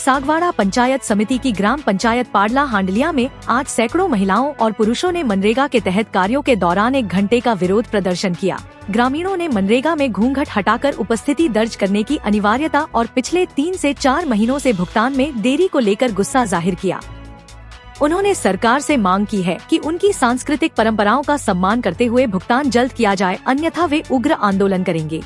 सागवाड़ा पंचायत समिति की ग्राम पंचायत पाडला हांडलिया में आज सैकड़ों महिलाओं और पुरुषों ने मनरेगा के तहत कार्यों के दौरान 1 घंटे का विरोध प्रदर्शन किया। ग्रामीणों ने मनरेगा में घूंघट हटाकर उपस्थिति दर्ज करने की अनिवार्यता और पिछले 3 से 4 महीनों से भुगतान में देरी को लेकर गुस्सा जाहिर किया। उन्होंने सरकार से मांग की है कि उनकी सांस्कृतिक परंपराओं का सम्मान करते हुए भुगतान जल्द किया जाए, अन्यथा वे उग्र आंदोलन करेंगे।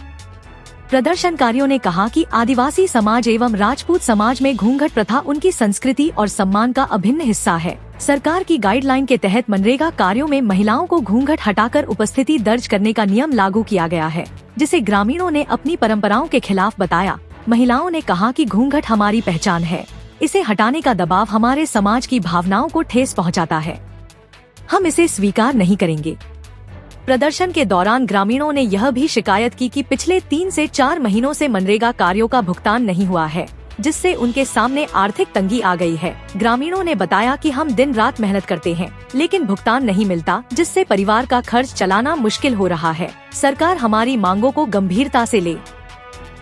प्रदर्शनकारियों ने कहा कि आदिवासी समाज एवं राजपूत समाज में घूंघट प्रथा उनकी संस्कृति और सम्मान का अभिन्न हिस्सा है। सरकार की गाइडलाइन के तहत मनरेगा कार्यों में महिलाओं को घूंघट हटाकर उपस्थिति दर्ज करने का नियम लागू किया गया है, जिसे ग्रामीणों ने अपनी परंपराओं के खिलाफ बताया। महिलाओं ने कहा कि घूंघट हमारी पहचान है, इसे हटाने का दबाव हमारे समाज की भावनाओं को ठेस पहुंचाता है, हम इसे स्वीकार नहीं करेंगे। प्रदर्शन के दौरान ग्रामीणों ने यह भी शिकायत की कि पिछले 3 से 4 महीनों से मनरेगा कार्यों का भुगतान नहीं हुआ है, जिससे उनके सामने आर्थिक तंगी आ गई है। ग्रामीणों ने बताया कि हम दिन रात मेहनत करते हैं, लेकिन भुगतान नहीं मिलता, जिससे परिवार का खर्च चलाना मुश्किल हो रहा है। सरकार हमारी मांगों को गंभीरता से ले।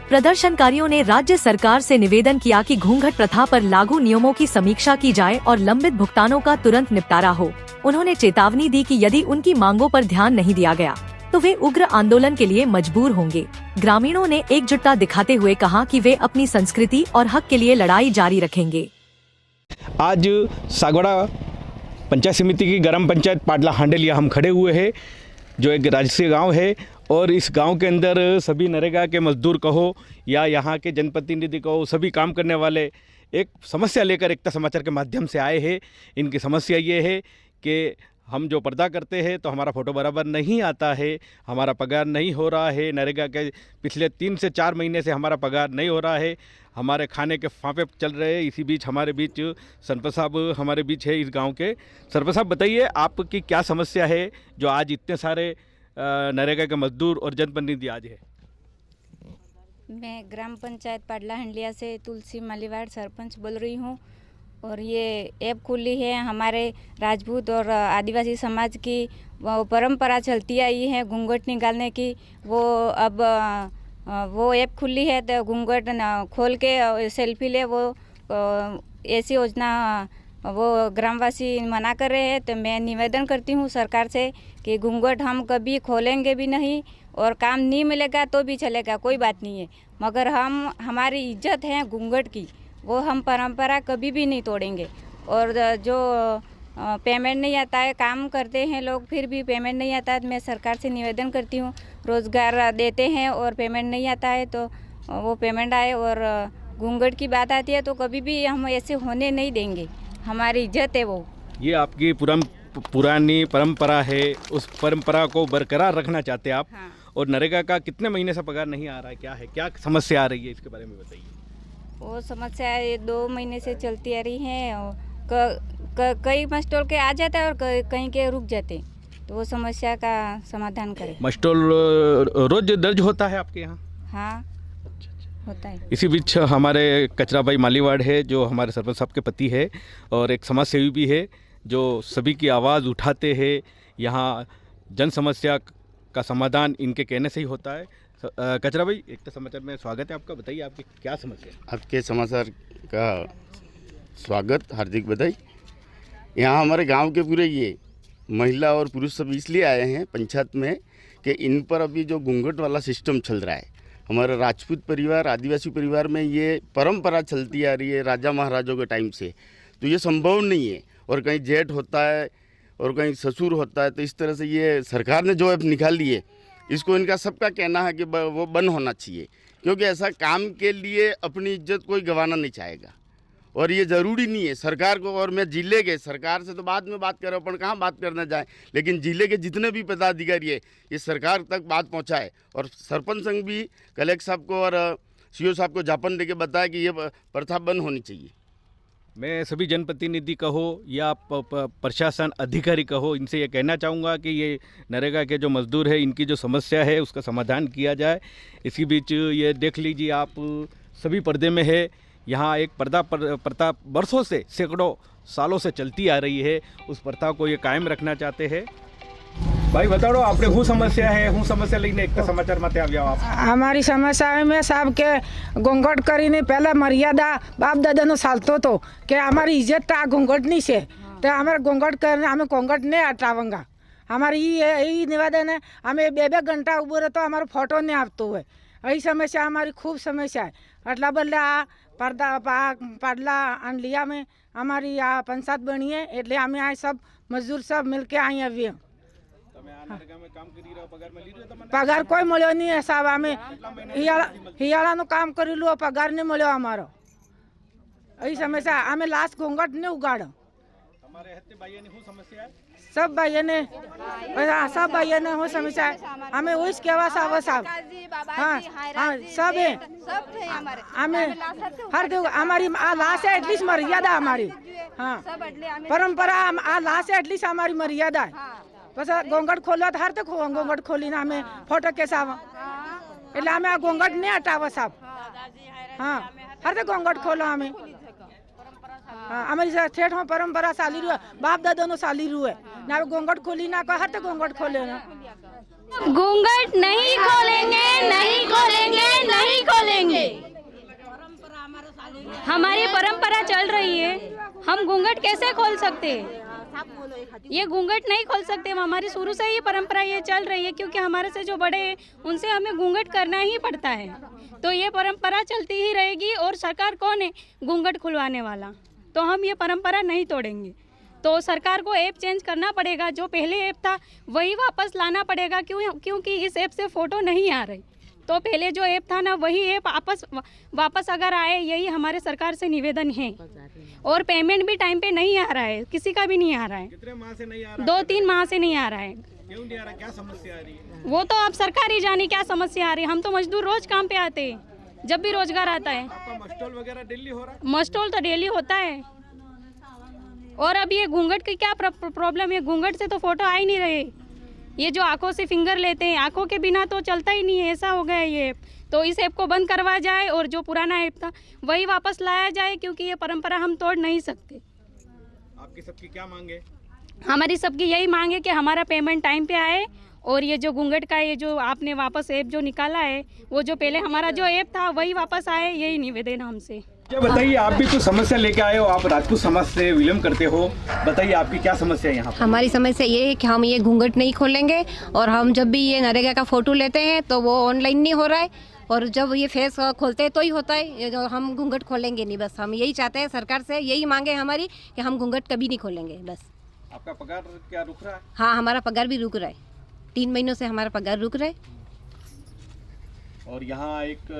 प्रदर्शनकारियों ने राज्य सरकार से निवेदन किया कि घूंघट प्रथा पर लागू नियमों की समीक्षा की जाए और लंबित भुगतानों का तुरंत निपटारा हो। उन्होंने चेतावनी दी कि यदि उनकी मांगों पर ध्यान नहीं दिया गया तो वे उग्र आंदोलन के लिए मजबूर होंगे। ग्रामीणों ने एकजुटता दिखाते हुए कहा कि वे अपनी संस्कृति और हक के लिए लड़ाई जारी रखेंगे। आज सागवाड़ा पंचायत समिति की ग्राम पंचायत पाडला हांडलिया हम खड़े हुए हैं, जो एक राजसीय गांव है, और इस गांव के अंदर सभी नरेगा के मजदूर कहो या यहाँ के जनप्रतिनिधि कहो, सभी काम करने वाले एक समस्या लेकर एकता समाचार के माध्यम से आए हैं। इनकी समस्या ये है कि हम जो पर्दा करते हैं तो हमारा फ़ोटो बराबर नहीं आता है, हमारा पगार नहीं हो रहा है। नरेगा के पिछले 3 से 4 महीने से हमारा पगार नहीं हो रहा है, हमारे खाने के फांफे चल रहे हैं। इसी बीच हमारे बीच सरपंच साहब हमारे बीच है इस गांव के। सरपंच साहब बताइए, आपकी क्या समस्या है जो आज इतने सारे नरेगा के मजदूर और जनप्रतिनिधि आज है? मैं ग्राम पंचायत पाडला हांडलिया से तुलसी मालीवाड़ सरपंच बोल रही हूँ। और ये ऐप खुली है, हमारे राजपूत और आदिवासी समाज की वो परंपरा चलती आई है घूंघट निकालने की। वो अब वो ऐप खुली है तो घूंघट खोल के सेल्फी ले, वो ऐसी योजना वो ग्रामवासी मना कर रहे हैं। तो मैं निवेदन करती हूँ सरकार से कि घूंघट हम कभी खोलेंगे भी नहीं, और काम नहीं मिलेगा तो भी चलेगा, कोई बात नहीं है, मगर हमारी इज्जत है घूंघट की, वो हम परंपरा कभी भी नहीं तोड़ेंगे। और जो पेमेंट नहीं आता है, काम करते हैं लोग फिर भी पेमेंट नहीं आता है, मैं सरकार से निवेदन करती हूँ, रोज़गार देते हैं और पेमेंट नहीं आता है तो वो पेमेंट आए। और घूंघट की बात आती है तो कभी भी हम ऐसे होने नहीं देंगे, हमारी इज्जत है वो। ये आपकी पुरानी परंपरा है, उस परंपरा को बरकरार रखना चाहते हैं आप। हाँ। और नरेगा का कितने महीने से पगार नहीं आ रहा है, क्या समस्या आ रही है, इसके बारे में बताइए। वो समस्या 2 महीने से चलती आ रही है। कई मस्टोल के आ जाता है और कहीं के रुक जाते, तो वो समस्या का समाधान करें। मस्टोल रोज दर्ज होता है आपके यहाँ? हाँ, होता है। इसी बीच हमारे कचरा भाई मालीवाड़ है, जो हमारे सरपंच साहब के पति है और एक समाज सेवी भी है, जो सभी की आवाज़ उठाते हैं। यहाँ जन समस्या का समाधान इनके कहने से ही होता है। कचरा भाई, एक तो समाचार में स्वागत है आपका, बताइए आपकी क्या समस्या है? आपके समाचार का स्वागत, हार्दिक बधाई। यहाँ हमारे गांव के पूरे ये महिला और पुरुष सब इसलिए आए हैं पंचायत में कि इन पर अभी जो घूंघट वाला सिस्टम चल रहा है, हमारे राजपूत परिवार आदिवासी परिवार में ये परंपरा चलती आ रही है राजा महाराजों के टाइम से, तो ये संभव नहीं है। और कहीं जेठ होता है और कहीं ससुर होता है, तो इस तरह से ये सरकार ने जो ऐप निकाली है, इसको इनका सबका कहना है कि वो बंद होना चाहिए, क्योंकि ऐसा काम के लिए अपनी इज्जत कोई गंवाना नहीं चाहेगा। और ये ज़रूरी नहीं है सरकार को, और मैं जिले के सरकार से तो बाद में बात कर रहा हूँ, अपन कहाँ बात करना जाए, लेकिन जिले के जितने भी पदाधिकारी है ये सरकार तक बात पहुँचाए। और सरपंच संघ भी कलेक्टर साहब को और सीओ साहब को ज्ञापन देके बताया कि ये प्रथा बंद होनी चाहिए। मैं सभी जनप्रतिनिधि कहो या प्रशासन अधिकारी कहो, इनसे ये कहना चाहूँगा कि ये नरेगा के जो मजदूर है, इनकी जो समस्या है उसका समाधान किया जाए। इसी बीच ये देख लीजिए आप, सभी पर्दे में है। यहाँ एक प्रथा बरसों से, सैकड़ों सालों से चलती आ रही है, उस प्रथा को ये कायम रखना चाहते हैं। भाई बताओ आपने हूँ समस्या લઈને એક સમાચારમાં ત્યાં આવ્યા આપ અમારી સમસ્યા મેં સાહેબ કે ઘૂંઘટ કરીને પહેલાં મર્યાદા બાપ દાદાનો ચાલતો હતો કે અમારી ઇજ્જત તો આ ઘૂંઘટની છે તો અમારે ઘૂંઘટ કરીને અમે ઘૂંઘટ નહીં હટાવંગા અમારી એ નિવેદન અમે 2-2 ઘંટા ઊભો રહેતો અમારો ફોટો નહીં આપતો હોય એ સમસ્યા અમારી ખૂબ સમસ્યા है એટલા બદલે આ પાડલા આંડલિયા में અમારી આ પંચાયત બની है એટલે અમે આ सब मजदूर सब मिलके आई आવીએ પગાર કોઈ મળ્યો નહીં સાહેબ અમે હિયાળાનું કામ કરેલું પગાર નહીં મળ્યો અમારો એ સમસ્યા અમે લાસ્ટ ઘોંઘટ નહીં ઉગાડો सब भाइयों ने हो समस्या हमें वही कहवा साहब हाँ हाँ सब है हमें हर हमारी आ लाश है एटलीस्ट मर्यादा हमारी हाँ परंपरा आ लाश है एटलीस्ट हमारी मर्यादा है बस घोंघट खोलो तो हर तक घोंघट खोली ना हमें फोटो के साहब એટલે અમે આ ઘોંઘટ નહીં હટાવો સાહેબ हाँ हर तक घोंघट खोलो हमें हाँ हमारी ठेठ में परंपरा चाली रू है बाप दादा नो चाली रू है ना घोंघट खोली ना हर तक घोंघट खोले ना घूंघट नहीं खोलेंगे नहीं खोलेंगे नहीं खोलेंगे हमारी परंपरा चल रही है हम घूंघट कैसे खोल सकते हैं ये घूंघट नहीं खोल सकते हम हमारी शुरू से ही परंपरा ये चल रही है क्योंकि हमारे से जो बड़े हैं उनसे हमें घूंघट करना ही पड़ता है तो ये परंपरा चलती ही रहेगी और सरकार कौन है घूंघट खुलवाने वाला तो हम ये परंपरा नहीं तोड़ेंगे तो सरकार को ऐप चेंज करना पड़ेगा जो पहले ऐप था वही वापस लाना पड़ेगा क्योंकि इस ऐप से फ़ोटो नहीं आ रही तो पहले जो ऐप था ना वही ऐप वापस अगर आए यही हमारे सरकार से निवेदन है और पेमेंट भी टाइम पे नहीं आ रहा है किसी का भी नहीं आ रहा है कितने माह से नहीं आ रहा 2-3 माह से नहीं आ रहा है क्यों नहीं आ रहा क्या समस्या आ रही है वो तो अब सरकार ही जाने क्या समस्या आ रही है हम तो मजदूर रोज काम पे आते हैं जब भी रोजगार आता है आपका मस्टोल वगैरह डेली हो रहा है मस्टोल तो डेली होता है और अब ये घूंघट की क्या प्रॉब्लम है घूंघट से तो फोटो आ ही नहीं रहे ये जो आंखों से फिंगर लेते हैं आंखों के बिना तो चलता ही नहीं है ऐसा हो गया ये तो इस ऐप को बंद करवा जाए और जो पुराना ऐप था वही वापस लाया जाए क्योंकि ये परंपरा हम तोड़ नहीं सकते आपकी सबकी क्या मांग है हमारी सबकी यही मांग है कि हमारा पेमेंट टाइम पे आए और ये जो घूंघट का ये जो आपने वापस ऐप जो निकाला है वो जो पहले हमारा जो ऐप था वही वापस आए यही निवेदन हमसे क्या बताइए आप भी कुछ समस्या लेके आए हो आप राजपूत समाज से विलम्ब करते हो बताइए आपकी क्या समस्या है यहाँ पर हमारी समस्या ये है कि हम ये घूंघट नहीं खोलेंगे और हम जब भी ये नरेगा का फ़ोटो लेते हैं तो वो ऑनलाइन नहीं हो रहा है और जब ये फेस खोलते हैं तो ही होता है ये जो हम घूंघट खोलेंगे नहीं बस हम यही चाहते हैं सरकार से यही मांगे हमारी कि हम घूंघट कभी नहीं खोलेंगे बस आपका पगार क्या रुक रहा है हाँ हमारा पगार भी रुक रहा है 3 महीनों से हमारा पगार रुक रहा है और यहाँ एक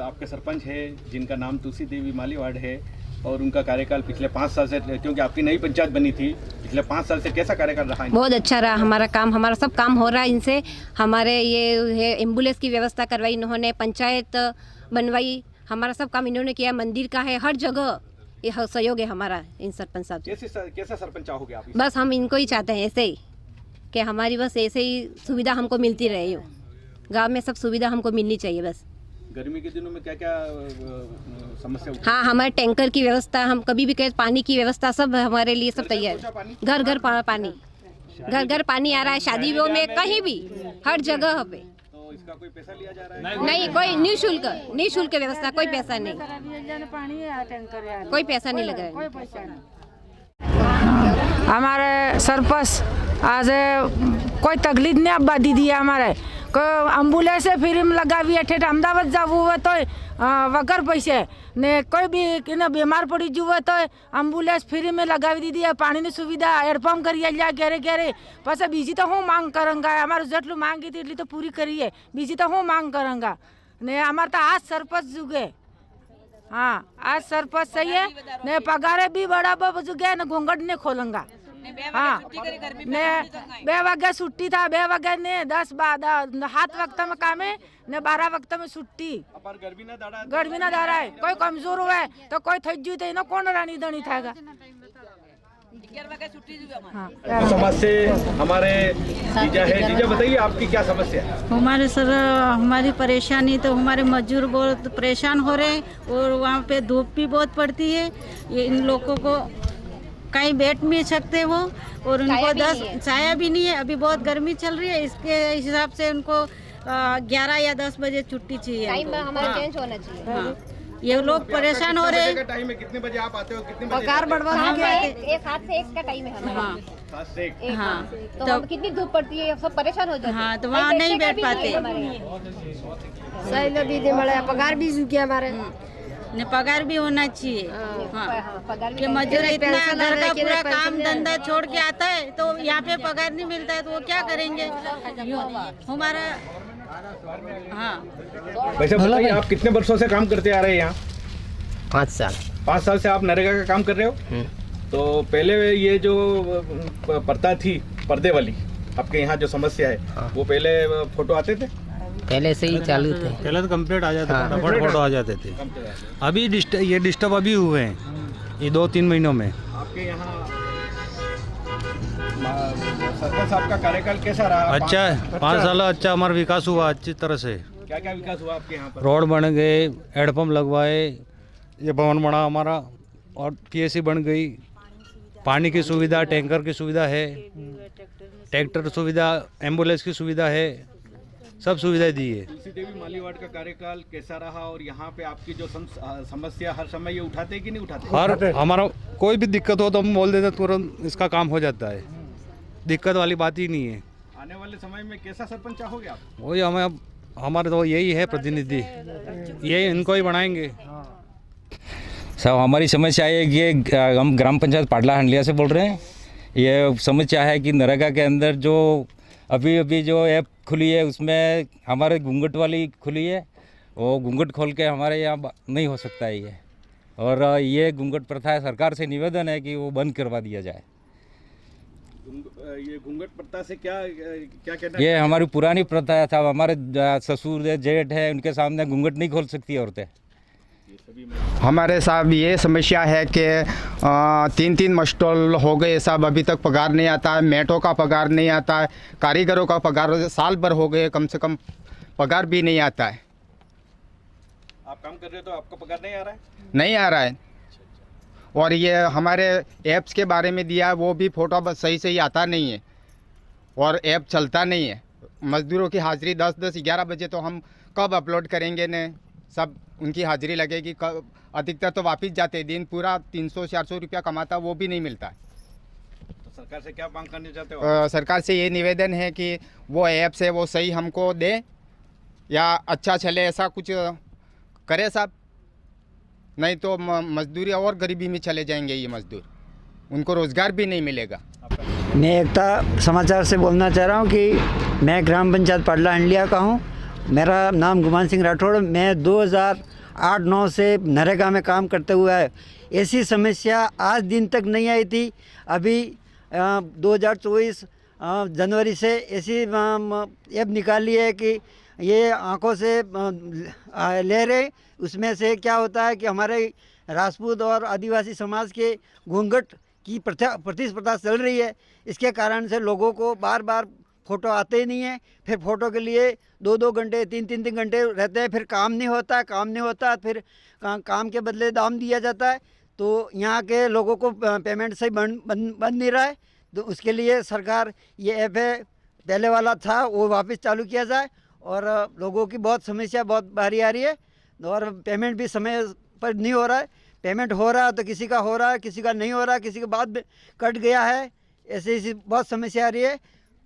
आपके सरपंच है जिनका नाम तुलसी देवी मालीवाड़ है और उनका कार्यकाल पिछले 5 साल से क्योंकि आपकी नई पंचायत बनी थी पिछले 5 साल से कैसा कार्यकाल रहा है बहुत अच्छा रहा हमारा काम हमारा सब काम हो रहा है इनसे हमारे ये एम्बुलेंस की व्यवस्था करवाई इन्होंने पंचायत बनवाई हमारा सब काम इन्होंने किया मंदिर का है हर जगह ये सहयोग है हमारा इन सरपंच साहब कैसा सरपंच चाहोगे आप बस हम इनको ही चाहते हैं ऐसे ही कि हमारी बस ऐसे ही सुविधा हमको मिलती रहे हो गांव में सब सुविधा हमको मिलनी चाहिए बस गर्मी के दिनों में क्या क्या समस्या हाँ हमारे टैंकर की व्यवस्था हम कभी भी कहे पानी की व्यवस्था सब हमारे लिए सब तैयार है घर घर पानी घर पानी आ रहा है शादियों में कहीं भी हर जगह पे तो इसका कोई पैसा लिया जा रहा है नहीं कोई निःशुल्क व्यवस्था कोई पैसा नहीं कोई पैसा नहीं लग रहा है हमारे सरपंच आज कोई तकलीफ नहीं अब दीदी है हमारे को एम्बुलेंस फ्री में लगावी ठेठ अहमदाबाद जावू हो तो वगर पैसे ने कोई भी ने बीमार पड़ी जुए तो एम्बुलेंस फ्री में लगावी दीदी है पानी की सुविधा हेडपम्प करिए लिया घेरे घेरे पास बीजी तो हूँ मांग करूँगा हमारे जेटलू मांगी थी एटली तो पूरी करिए बीजी तो हूँ मांग करूँगा ने हमारे तो आज सरपंच जुगे हाँ आज सरपंच सही है ने पगारे भी बड़ा जुगे ने घूंघट ने खोलूंगा हाँ ने 2 वागे छुट्टी था 2 वागे ने 10 7 वक्त में काम है ने 12 वक्त में छुट्टी गर्मी ना दारा है कोई कमजोर हुआ तो कोई थक जू तो कौन रानी दणी थाएगा समाज से हमारे जीजा है जीजा बताइए आपकी क्या समस्या है हमारे सर हमारी परेशानी तो हमारे मजदूर बहुत परेशान हो रहे हैं और वहाँ पे धूप भी बहुत पड़ती है ये इन लोगों को कहीं बैठ नहीं सकते वो, और उनको 10 छाया भी नहीं है। अभी बहुत गर्मी चल रही है, इसके हिसाब से उनको 11 या 10 बजे छुट्टी चाहिए। टाइम हमारा चेंज होना चाहिए। हाँ। ये लोग परेशान हो रहे हैं। टाइम है, कितने बजे आप आते हो, कितने बजे पगार बढ़वा ये 7 से 1 का टाइम है हमारा। हाँ 7 से 1। हाँ तो हम कितनी धूप पड़ती है, सब परेशान हो जाते हैं। हाँ, तो वहाँ नहीं बैठ पाते। सही भी हमारे पगार भी सूखिया हमारे ने पगार भी होना चाहिए। हाँ। कि मजदूर इतना घर का पूरा काम धंधा छोड़ के आता है, तो यहाँ पे पगार नहीं मिलता है, तो वो क्या करेंगे हमारा। हाँ वैसे बताइए, आप कितने वर्षों से काम करते आ रहे हैं यहाँ? 5 साल। 5 साल से आप नरेगा का काम कर रहे हो? तो पहले ये जो प्रथा थी पर्दे वाली, आपके यहाँ जो समस्या है, वो पहले फोटो आते थे? पहले से ही चालू थे। पहले तो कंप्लीट आ जाते, फटाफट फोटो आ जाते थे। अभी ये डिस्टर्ब अभी हुए हैं ये 2-3 महीनों में। आपके यहाँ सरपंच साहब का कार्यकाल कैसा रहा? अच्छा है, 5 साल अच्छा हमारा विकास हुआ अच्छी तरह से। क्या क्या विकास हुआ आपके यहाँ पर? रोड बन गए, हैंडपम्प लगवाए, ये भवन बना हमारा, और पीएससी बन गई, पानी की सुविधा, टैंकर की सुविधा है, ट्रैक्टर सुविधा, एम्बुलेंस की सुविधा है, सब सुविधाएं दी है। तुलसी देवी मालीवाड़ का कार्यकाल कैसा रहा, और यहाँ पे आपकी जो समस्या हर समय ये उठाते हैं कि नहीं उठाते? हर हमारा कोई भी दिक्कत हो तो हम बोल देते, तुरंत इसका काम हो जाता है, दिक्कत वाली बात ही नहीं है। आने वाले समय में कैसा सरपंच चाहोगे आप? वही हमारे तो यही है प्रतिनिधि, ये इनको ही बनाएंगे। सब हमारी समस्या है कि हम ग्राम पंचायत पाडला हंडलिया से बोल रहे हैं। ये समस्या है कि नरेगा के अंदर जो अभी जो ऐप खुली है, उसमें हमारे घूंघट वाली खुली है, वो घूंघट खोल के हमारे यहाँ नहीं हो सकता है ये, और ये घूंघट प्रथा है, सरकार से निवेदन है कि वो बंद करवा दिया जाए। ये घूंघट प्रथा से क्या कहना? ये हमारी पुरानी प्रथा है साहब, हमारे ससुर है, जेठ है, उनके सामने घूंघट नहीं खोल सकती औरतें। हमारे साहब ये समस्या है कि 3-3 मस्टॉल हो गए साहब, अभी तक पगार नहीं आता है, मेटों का पगार नहीं आता है, कारीगरों का पगार साल भर हो गए, कम से कम पगार भी नहीं आता है। आप काम कर रहे हो तो आपका पगार नहीं आ रहा है? नहीं आ रहा है। और ये हमारे ऐप्स के बारे में दिया है, वो भी फ़ोटो बस सही से ही आता नहीं है, और ऐप चलता नहीं है। मज़दूरों की हाज़िरी 10-11 बजे, तो हम कब अपलोड करेंगे ने, सब उनकी हाज़िरी लगेगी कब? अधिकतर तो वापस जाते, दिन पूरा 300-400 रुपया कमाता, वो भी नहीं मिलता। तो सरकार से क्या मांग करना चाहते हो? सरकार से ये निवेदन है कि वो ऐप्स है वो सही हमको दे, या अच्छा चले, ऐसा कुछ करे साहब, नहीं तो मजदूरी और गरीबी में चले जाएंगे ये मजदूर, उनको रोज़गार भी नहीं मिलेगा। मैं एकता समाचार से बोलना चाह रहा हूँ कि मैं ग्राम पंचायत पाडला हंडलिया का हूँ। मेरा नाम गुमान सिंह राठौड़। मैं 2008-9 से नरेगा में काम करते हुए है, ऐसी समस्या आज दिन तक नहीं आई थी। अभी 2024 जनवरी से ऐसी ऐप निकाली है कि ये आंखों से ले रहे, उसमें से क्या होता है कि हमारे राजपूत और आदिवासी समाज के घूंघट की प्रतिस्पर्धा चल रही है। इसके कारण से लोगों को बार बार फ़ोटो आते ही नहीं है, फिर फ़ोटो के लिए 2-2 घंटे 3-3 घंटे रहते हैं, फिर काम नहीं होता, फिर काम के बदले दाम दिया जाता है। तो यहाँ के लोगों को पेमेंट सही बन नहीं रहा है। तो उसके लिए सरकार ये ऐप है, पहले वाला था वो वापस चालू किया जाए, और लोगों की बहुत समस्या बहुत भारी आ रही है, और पेमेंट भी समय पर नहीं हो रहा है। पेमेंट हो रहा है तो किसी का हो रहा है, किसी का नहीं हो रहा है, किसी के बाद में कट गया है, ऐसी बहुत समस्या आ रही है।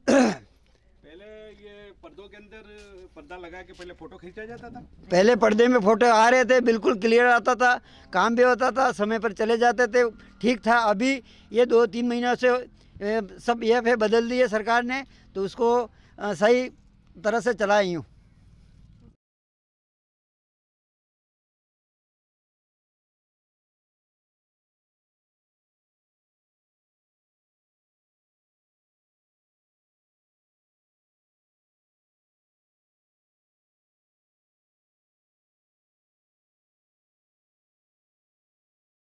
पहले ये पर्दों के अंदर पर्दा लगा के पहले फ़ोटो खींचा जाता था? पहले पर्दे में फ़ोटो आ रहे थे, बिल्कुल क्लियर आता था, काम भी होता था, समय पर चले जाते थे, ठीक था। अभी ये 2-3 महीनों से सब ये बदल दी है सरकार ने, तो उसको सही तरह से चलाई हूँ।